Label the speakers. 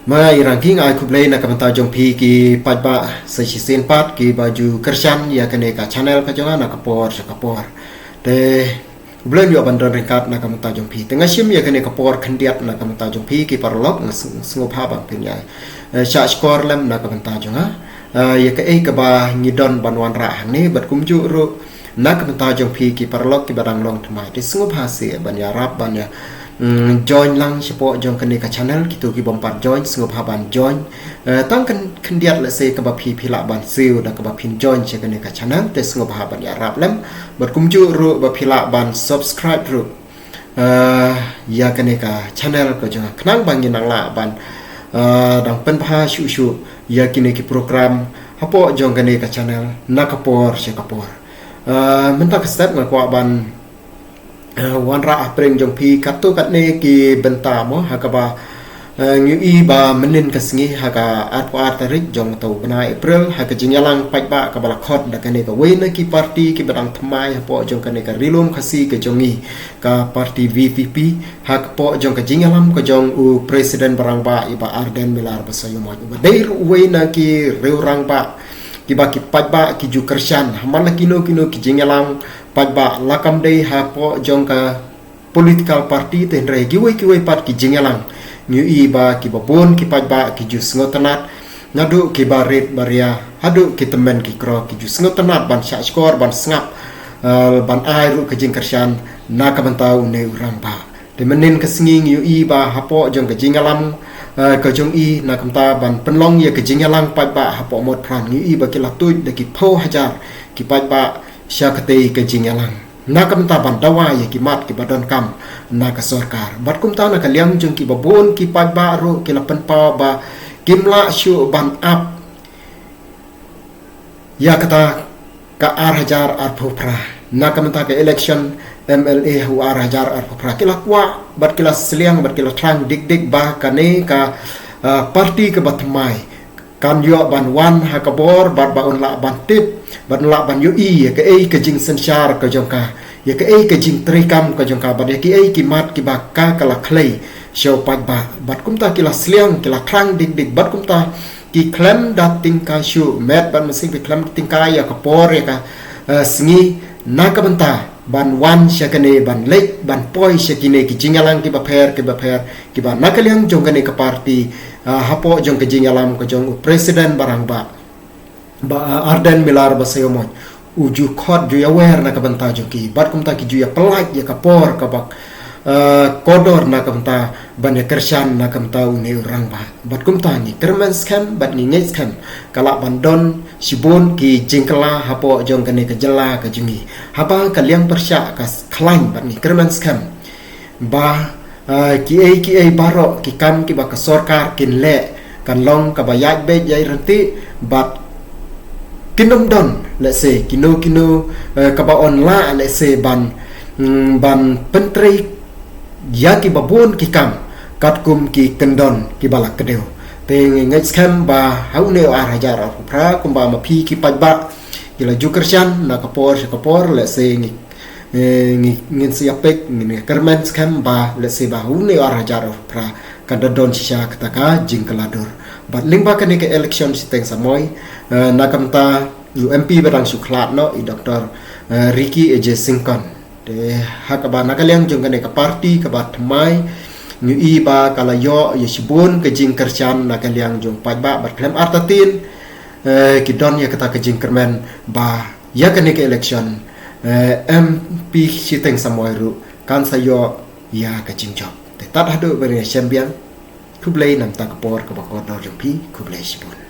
Speaker 1: Mai ranking ai kublai na kamanta jongpi ki pajba sesin pat ki baju kersan ya kene ka channel ka jonga na kapor sa kapor te bulan yo bandon ringkat na kamanta jongpi tengah sim ya kene kapor khendiat na kamanta jongpi ki parlok na sngopha bang pinyai sha skor lem na kamanta jonga ya ka ei ka ba ngidon banwan ra ni bat kumju ru na kamanta jongpi ki parlok ki barang long thmai te sngopha se ban ya rap ban ya join lang sipo jong kene ka channel kitu ki bompat join sngop haban join tang kan khendiat la se ka ba phi phila ban siu da ka ba phin join che kene ka channel te sngop haban ya rap lem bar kumju ru ba phila ban subscribe ru ya kene ka channel ko jong knang bang nang la ban dang pen pha shu shu ya kene ki program hapo jong kene ka channel na kapor se kapor mentak step ngakwa ban wan ra apreng jong pi katu kat ne ki benta mo hakaba ngi ba menin kasngi haka at tarik jong tau bana april haka jingalang pai ba ka bala khot da kane ka we na ki party ki badang thmai po jong kane ka rilum khasi ke jongi ka party VPP hak po jong ka jingalam ka jong u president barang ba iba Arden Milar basayo mo ba dei we na ki reurang ba ki ba ki pai ba ki ju kersan hamana kino ki jingalang pajba lakam dei hapo jongka political party ten re giwe pat ki jingelang nyu i ba ki babon ki pajba ki jus ngotanat ngadu ki barit baria hadu ki temen ki kro ki jus ngotanat ban sha skor ban snap ban ai ru ki jing kersyan na ka bantau ne uramba de menin ka singi nyu i ba hapo jongka jingelam ka jong i na kamta ban penlong ye ki jingelang pajba hapo mod pran nyu i ba ki latuj de ki pho hajar ki pajba syakate ke jingalang na kamta ban dawa ye ki mat ki badon kam na ka sarkar bat kumta na kaliang jeng ki babon ki pajba ro ki lapan pa ba kimla shu ban up ya kata ka ar hajar ar phupra na kamta ke election MLA hu ar hajar ar phupra ki lakwa bat ki seliang bat ki trang dik ba kane ka party ke batmai kan yo ban wan hakabor bat baun la ban tip ban la ban yo i ke ei ke jing sensyar ke jongka ya ke ei ke jing trikam ke jongka ban ya ke ei ki mat ki bakka kala klei show pat ba bat kumta ki la sliang ki la krang dik bat kumta ki klem dat tingka shu met ban mesing ki klem tingka ya kapor ya ka sngi na ka banta ban wan syakane ban lek ban poi syakine ki jingalang ki ba pher ki ba nakaliang jongkane ka party hapo jong ke jingalam ko jong president barang ba Arden Milar basayo mo uju khot ju ya wer na ka banta jong ki bat kumta ki ju ya pelaj ya kapor ka bak kodor na ka banta ban ya kersyan na ka banta ne urang ba bat kumta ni kermen scam bat ni ngej scam kala bandon sibon ki jingkala hapo jong kane ka jela ka jungi haba kaliang persya ka klain bat ni kermen scam ba ki ai baro ki kam ki ba ka sarkar kin le kan long ka ba yaj be yai ranti bat kinom don let's say kino ka ba on la let's say ban pentri ya ki babon ki kam kat kum ki kendon ki balak kedeu te ngai scam ba haune ar hajar ar pra kum ba ma phi ki pajba ila jukersyan na kapor let's say ngin siapek ngin kermen scam ba let's say ba haune ar hajar ar pra kada don sisya kataka jingkaladur bat lingba kane ke election siteng samoy na kamta UMP barang suklat no i Dr. Ricky Eje Singkon de hakaba nakaliang jong kane ka party ka bat mai nyu i ba kala yo yesibun ke jing kersyan nakaliang jong pajba bat klem artatin ki don ya kata ke jing kermen ba ya kane ke election MP siteng samoy ru kan sayo ya ke jing job te tat hadu beri sembiang kublai nam ta kapor ka bakor jong pi kublai sibun